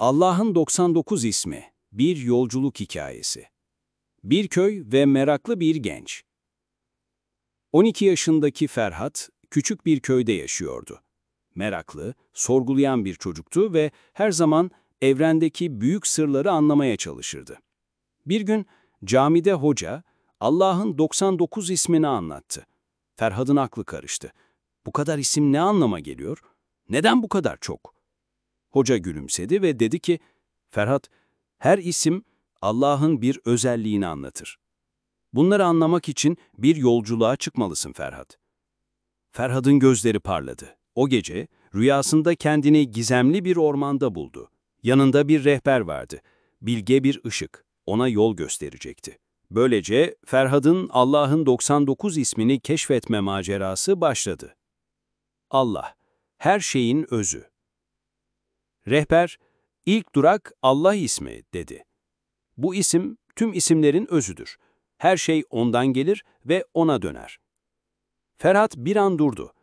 Allah'ın 99 ismi, bir yolculuk hikayesi. Bir köy ve meraklı bir genç. 12 yaşındaki Ferhat, küçük bir köyde yaşıyordu. Meraklı, sorgulayan bir çocuktu ve her zaman evrendeki büyük sırları anlamaya çalışırdı. Bir gün camide hoca, Allah'ın 99 ismini anlattı. Ferhat'ın aklı karıştı. Bu kadar isim ne anlama geliyor? Neden bu kadar çok? Hoca gülümsedi ve dedi ki, Ferhat, her isim Allah'ın bir özelliğini anlatır. Bunları anlamak için bir yolculuğa çıkmalısın Ferhat. Ferhat'ın gözleri parladı. O gece rüyasında kendini gizemli bir ormanda buldu. Yanında bir rehber vardı. Bilge bir ışık. Ona yol gösterecekti. Böylece Ferhat'ın Allah'ın 99 ismini keşfetme macerası başladı. Allah, her şeyin özü. Rehber, ilk durak Allah ismi dedi. Bu isim tüm isimlerin özüdür. Her şey ondan gelir ve ona döner. Ferhat bir an durdu.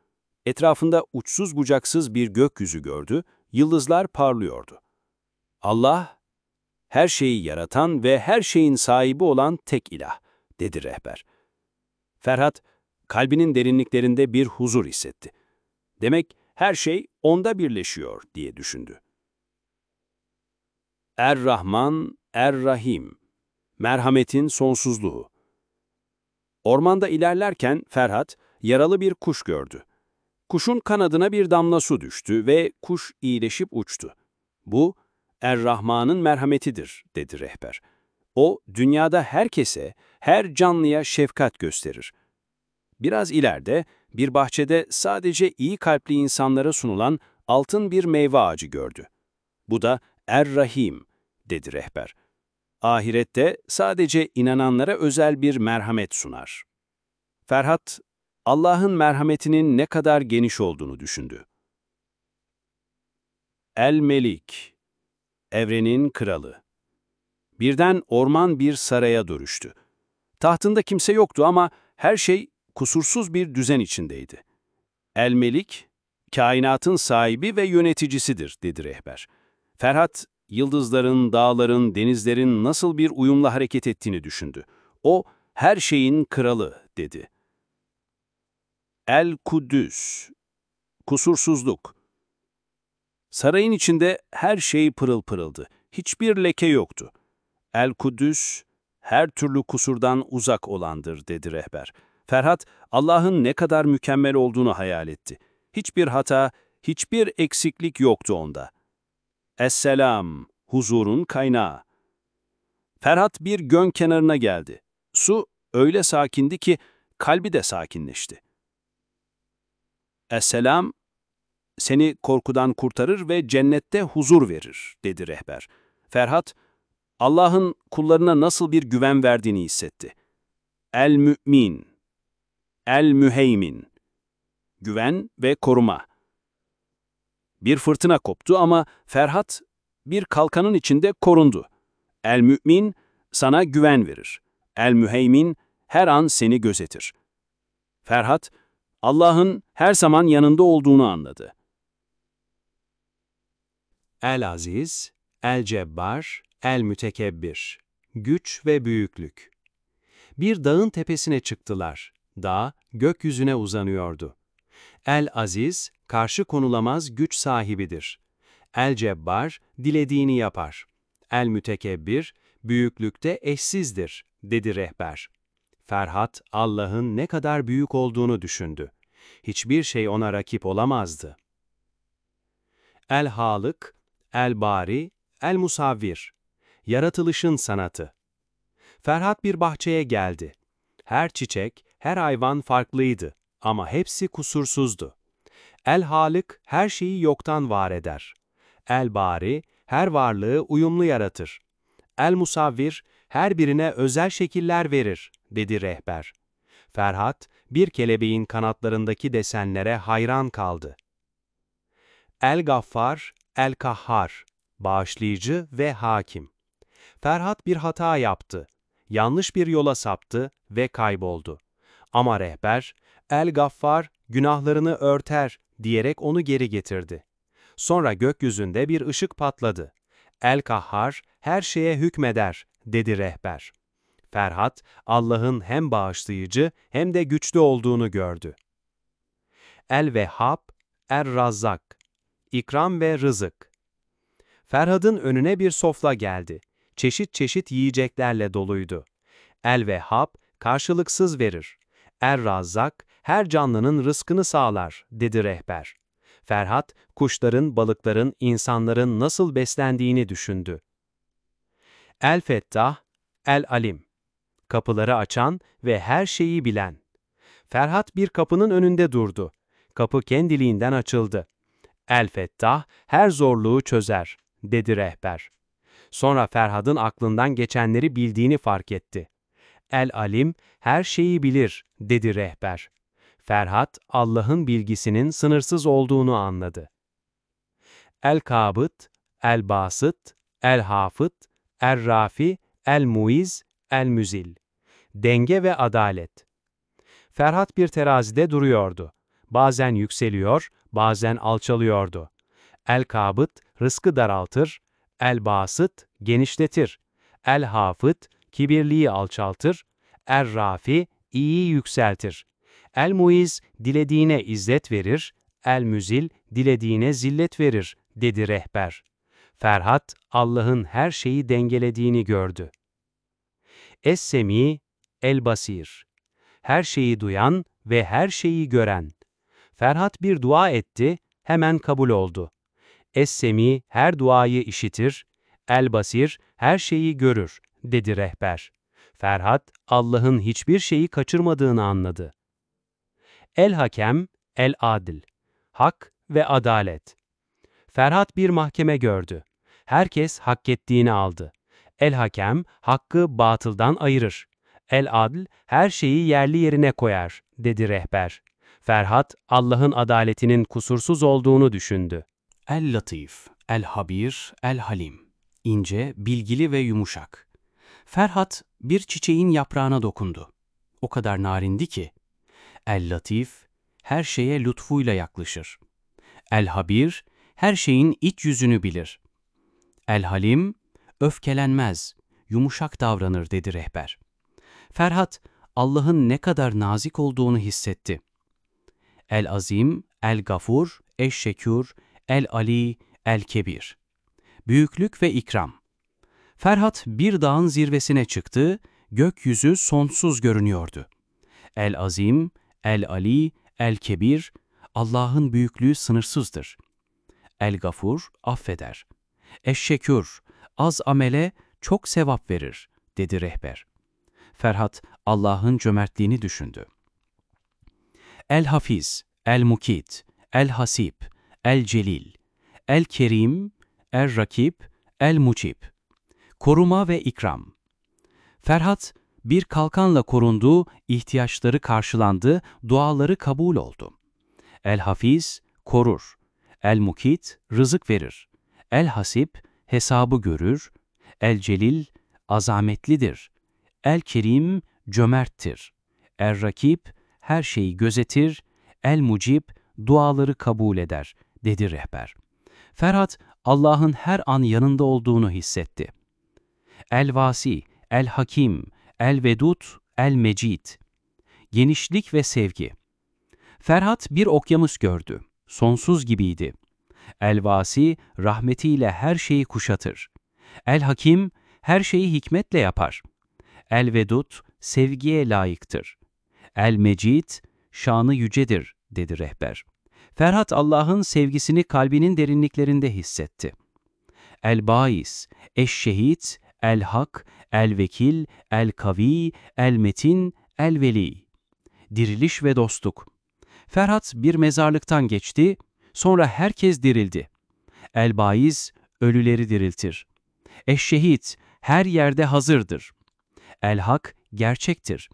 Etrafında uçsuz bucaksız bir gökyüzü gördü, yıldızlar parlıyordu. Allah, her şeyi yaratan ve her şeyin sahibi olan tek ilah, dedi rehber. Ferhat, kalbinin derinliklerinde bir huzur hissetti. Demek her şey onda birleşiyor diye düşündü. Er-Rahman, Er-Rahim, merhametin sonsuzluğu. Ormanda ilerlerken Ferhat, yaralı bir kuş gördü. Kuşun kanadına bir damla su düştü ve kuş iyileşip uçtu. Bu, Er-Rahman'ın merhametidir, dedi rehber. O, dünyada herkese, her canlıya şefkat gösterir. Biraz ileride, bir bahçede sadece iyi kalpli insanlara sunulan altın bir meyve ağacı gördü. Bu da Er-Rahim, dedi rehber. Ahirette sadece inananlara özel bir merhamet sunar. Ferhat, Allah'ın merhametinin ne kadar geniş olduğunu düşündü. El-Melik, evrenin kralı. Birden orman bir saraya dönüştü. Tahtında kimse yoktu ama her şey kusursuz bir düzen içindeydi. El-Melik, kainatın sahibi ve yöneticisidir, dedi rehber. Ferhat, yıldızların, dağların, denizlerin nasıl bir uyumla hareket ettiğini düşündü. O, her şeyin kralı, dedi. El-Kuddüs, kusursuzluk. Sarayın içinde her şey pırıl pırıldı. Hiçbir leke yoktu. El-Kuddüs, her türlü kusurdan uzak olandır, dedi rehber. Ferhat, Allah'ın ne kadar mükemmel olduğunu hayal etti. Hiçbir hata, hiçbir eksiklik yoktu onda. Esselam, huzurun kaynağı. Ferhat bir göl kenarına geldi. Su öyle sakindi ki kalbi de sakinleşti. Esselam, seni korkudan kurtarır ve cennette huzur verir, dedi rehber. Ferhat, Allah'ın kullarına nasıl bir güven verdiğini hissetti. El-Mü'min, El-Müheymin, güven ve koruma. Bir fırtına koptu ama Ferhat bir kalkanın içinde korundu. El-Mü'min sana güven verir. El-Müheymin her an seni gözetir. Ferhat, Allah'ın her zaman yanında olduğunu anladı. El-Aziz, El-Cebbar, El-Mütekebbir, güç ve büyüklük. Bir dağın tepesine çıktılar. Dağ, gökyüzüne uzanıyordu. El-Aziz, karşı konulamaz güç sahibidir. El-Cebbar, dilediğini yapar. El-Mütekebbir, büyüklükte eşsizdir, dedi rehber. Ferhat, Allah'ın ne kadar büyük olduğunu düşündü. Hiçbir şey ona rakip olamazdı. El-Halık, El-Bari, El-Musavvir, yaratılışın sanatı. Ferhat bir bahçeye geldi. Her çiçek, her hayvan farklıydı ama hepsi kusursuzdu. El-Halık her şeyi yoktan var eder. El-Bari her varlığı uyumlu yaratır. El-Musavvir her birine özel şekiller verir, dedi rehber. Ferhat, bir kelebeğin kanatlarındaki desenlere hayran kaldı. El-Gaffar, El-Kahhar, bağışlayıcı ve hakim. Ferhat bir hata yaptı. Yanlış bir yola saptı ve kayboldu. Ama rehber, El-Gaffar günahlarını örter diyerek onu geri getirdi. Sonra gökyüzünde bir ışık patladı. El-Kahhar her şeye hükmeder, dedi rehber. Ferhat, Allah'ın hem bağışlayıcı hem de güçlü olduğunu gördü. El-Vehhab, Er-Razzak, İkram ve rızık. Ferhat'ın önüne bir sofra geldi. Çeşit çeşit yiyeceklerle doluydu. El-Vehhab, karşılıksız verir. Er-Razzak, her canlının rızkını sağlar, dedi rehber. Ferhat, kuşların, balıkların, insanların nasıl beslendiğini düşündü. El-Fettah, El-Alim, kapıları açan ve her şeyi bilen. Ferhat bir kapının önünde durdu. Kapı kendiliğinden açıldı. El-Fettah, her zorluğu çözer, dedi rehber. Sonra Ferhat'ın aklından geçenleri bildiğini fark etti. El-Alim, her şeyi bilir, dedi rehber. Ferhat, Allah'ın bilgisinin sınırsız olduğunu anladı. El-Kabıt, El-Basıt, El-Hafıt, Er-Rafi, El-Muiz, El-Müzil. Denge ve adalet. Ferhat bir terazide duruyordu. Bazen yükseliyor, bazen alçalıyordu. El-Kabıt, rızkı daraltır, El-Basıt, genişletir. El-Hafıt, kibirliği alçaltır, Er-Rafi, iyiyi yükseltir. El-Muiz, dilediğine izzet verir, El-Müzil, dilediğine zillet verir, dedi rehber. Ferhat, Allah'ın her şeyi dengelediğini gördü. Es-Semi, El-Basir, her şeyi duyan ve her şeyi gören. Ferhat bir dua etti, hemen kabul oldu. Es-Semi her duayı işitir, El-Basir her şeyi görür, dedi rehber. Ferhat, Allah'ın hiçbir şeyi kaçırmadığını anladı. El-Hakem, El-Adil, hak ve adalet. Ferhat bir mahkeme gördü. Herkes hak ettiğini aldı. El-Hakem, hakkı batıldan ayırır. El-Adl, her şeyi yerli yerine koyar, dedi rehber. Ferhat, Allah'ın adaletinin kusursuz olduğunu düşündü. El-Latif, El-Habir, El-Halim. İnce, bilgili ve yumuşak. Ferhat, bir çiçeğin yaprağına dokundu. O kadar narindi ki. El-Latif, her şeye lütfuyla yaklaşır. El-Habir, her şeyin iç yüzünü bilir. El-Halim, öfkelenmez, yumuşak davranır, dedi rehber. Ferhat, Allah'ın ne kadar nazik olduğunu hissetti. El-Azim, El-Gafur, Eş-Şekûr, El-Ali, El-Kebir. Büyüklük ve ikram. Ferhat bir dağın zirvesine çıktı, gökyüzü sonsuz görünüyordu. El-Azim, El-Ali, El-Kebir, Allah'ın büyüklüğü sınırsızdır. El-Gafur, affeder. Eş-Şekûr, az amele çok sevap verir, dedi rehber. Ferhat, Allah'ın cömertliğini düşündü. El-Hafiz, El-Mukit, El-Hasib, El-Celil, El-Kerim, El-Rakib, El-Mucib. Koruma ve ikram. Ferhat, bir kalkanla korundu, ihtiyaçları karşılandı, duaları kabul oldu. El-Hafiz, korur. El-Mukit, rızık verir. El-Hasib, hesabı görür. El-Celil, azametlidir. El-Kerim, cömerttir. El-Rakib, her şeyi gözetir. El-Mucib, duaları kabul eder, dedi rehber. Ferhat, Allah'ın her an yanında olduğunu hissetti. El-Vasi, El-Hakim, El-Vedud, El-Mecid. Genişlik ve sevgi. Ferhat bir okyanus gördü. Sonsuz gibiydi. El-Vasi, rahmetiyle her şeyi kuşatır. El-Hakim, her şeyi hikmetle yapar. El-Vedud, sevgiye layıktır. El-Mecid, şanı yücedir, dedi rehber. Ferhat, Allah'ın sevgisini kalbinin derinliklerinde hissetti. El-Bais, Eş-Şehit, El-Hak, El-Vekil, El-Kavi, El-Metin, El-Veli. Diriliş ve dostluk. Ferhat bir mezarlıktan geçti, sonra herkes dirildi. El-Baiz, ölüleri diriltir. Eş-Şehit, her yerde hazırdır. El-Hak, gerçektir.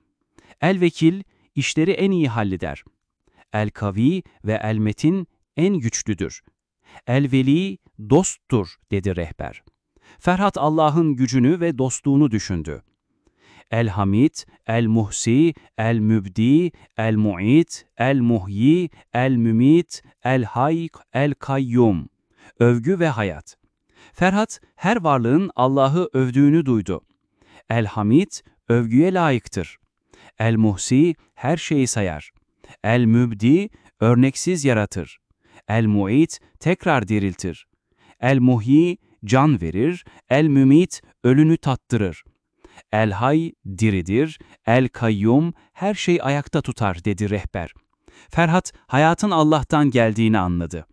El-Vekil, işleri en iyi halleder. El-Kavi ve El-Metin en güçlüdür. El-Veli, dosttur, dedi rehber. Ferhat Allah'ın gücünü ve dostluğunu düşündü. El-Hamid, El-Muhsi, El-Mübdi, El-Mu'id, El-Muhyi, El-Mümit, El-Hayy, El-Kayyum. Övgü ve hayat. Ferhat, her varlığın Allah'ı övdüğünü duydu. El-Hamid, övgüye layıktır. El-Muhsi, her şeyi sayar. El-Mübdi, örneksiz yaratır. El-Mu'it, tekrar diriltir. El-Muhyi, can verir. El-Mümit, ölünü tattırır. El-Hay, diridir. El-Kayyum, her şey ayakta tutar, dedi rehber. Ferhat, hayatın Allah'tan geldiğini anladı.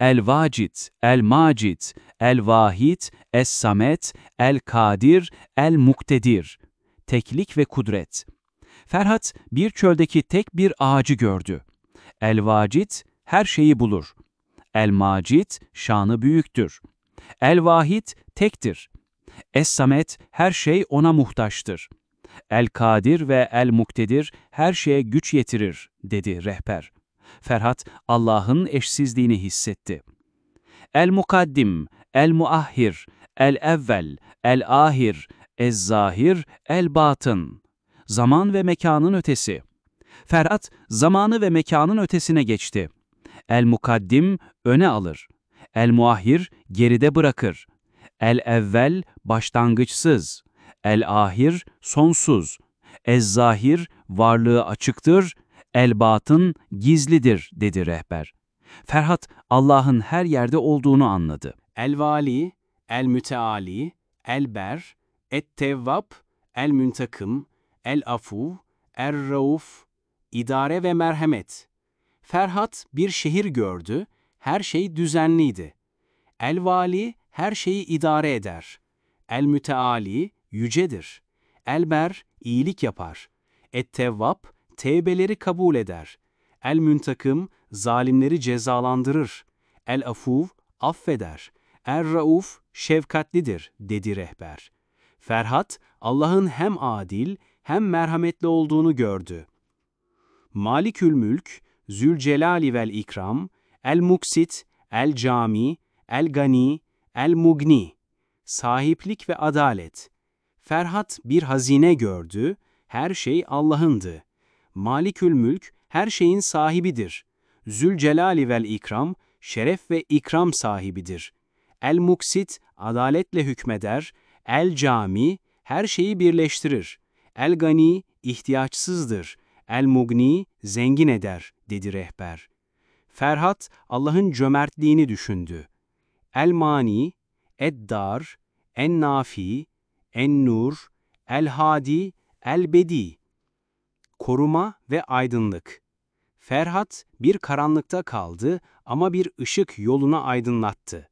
El-Vacid, El-Macid, El-Vahid, Es-Samet, El-Kadir, El-Muktedir. Teklik ve kudret. Ferhat, bir çöldeki tek bir ağacı gördü. El-Vacid, her şeyi bulur. El-Macid, şanı büyüktür. El-Vahid, tektir. Es-Samet, her şey ona muhtaçtır. El-Kadir ve El-Muktedir, her şeye güç yetirir, dedi rehber. Ferhat, Allah'ın eşsizliğini hissetti. El-Mukaddim, El-Muahhir, El-Evvel, El-Ahir, Ez-Zahir, El-Batın. Zaman ve mekanın ötesi. Ferhat, zamanı ve mekanın ötesine geçti. El-Mukaddim, öne alır. El-Muahhir, geride bırakır. El-Evvel, başlangıçsız. El-Ahir, sonsuz. Ez-Zahir, varlığı açıktır. El-Batın, gizlidir, dedi rehber. Ferhat, Allah'ın her yerde olduğunu anladı. El-Vali, El-Müteali, El-Ber, Et-Tevvab, El-Müntakım, El-Afu, Er-Rauf, idare ve merhamet. Ferhat bir şehir gördü, her şey düzenliydi. El-Vali her şeyi idare eder. El-Müteali yücedir. El-Ber iyilik yapar. Et-Tevvab tevbeleri kabul eder. El-Müntakım zalimleri cezalandırır. El-Afuv affeder. Er-Rauf şefkatlidir, dedi rehber. Ferhat, Allah'ın hem adil hem merhametli olduğunu gördü. Malikül Mülk, Zülcelali vel İkram, El-Muksit, El-Cami, El-Gani, El-Mugni, sahiplik ve adalet. Ferhat bir hazine gördü, her şey Allah'ındı. Malikül Mülk, her şeyin sahibidir. Zülcelali vel İkram, şeref ve ikram sahibidir. El-Muksit, adaletle hükmeder. El-Cami, her şeyi birleştirir. El-Gani, ihtiyaçsızdır. El-Mugni, zengin eder, dedi rehber. Ferhat, Allah'ın cömertliğini düşündü. El-Mani, Ed-Dar, En-Nafi, En-Nur, El-Hadi, El-Bedi. Koruma ve aydınlık. Ferhat bir karanlıkta kaldı ama bir ışık yolunu aydınlattı.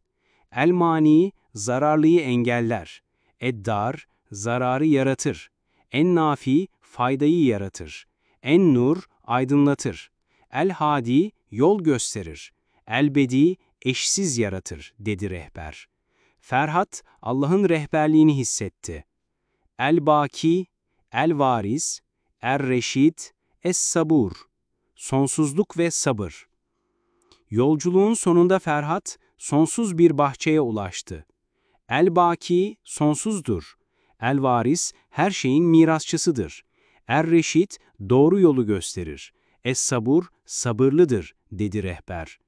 El-Mani, zararlıyı engeller. Ed-Dar, zararı yaratır. En-Nafi, faydayı yaratır. En-Nur, aydınlatır. El-Hadi, yol gösterir. El-Bedi, eşsiz yaratır, dedi rehber. Ferhat, Allah'ın rehberliğini hissetti. El-Baki, El-Varis, Er-Reşid, Es-Sabur, sonsuzluk ve sabır. Yolculuğun sonunda Ferhat, sonsuz bir bahçeye ulaştı. El-Baki, sonsuzdur. El-Varis, her şeyin mirasçısıdır. Er-Reşid, doğru yolu gösterir. Es-Sabur, sabırlıdır, dedi rehber.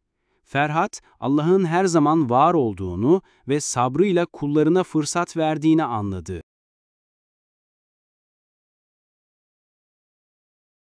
Ferhat, Allah'ın her zaman var olduğunu ve sabrıyla kullarına fırsat verdiğini anladı.